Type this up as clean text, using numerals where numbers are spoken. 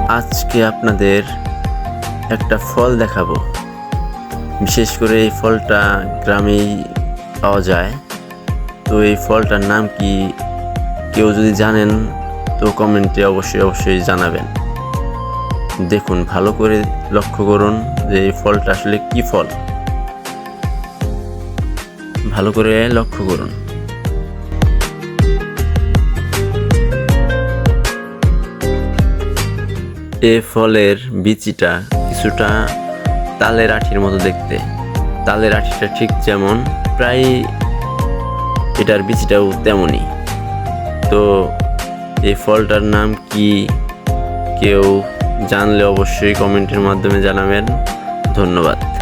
আজকে আপনাদের একটা ফল দেখাবো। বিশেষ করে এই ফলটা গ্রামেই পাওয়া যায়। তো এই ফলটার নাম কি কেউ যদি জানেন তো কমেন্টে অবশ্যই জানাবেন। দেখুন, ভালো করে লক্ষ্য করুন যে এই ফলটা আসলে কি ফল। ভালো করে লক্ষ্য করুন। এই ফলের বিচিটা কিছুটা তালের আঠির মতো দেখতে। তালের আঠিটা ঠিক যেমন, প্রায় এটার বিচিটাও তেমনই। তো এই ফলটার নাম কি কেউ জানলে অবশ্যই কমেন্টের মাধ্যমে জানাবেন। ধন্যবাদ।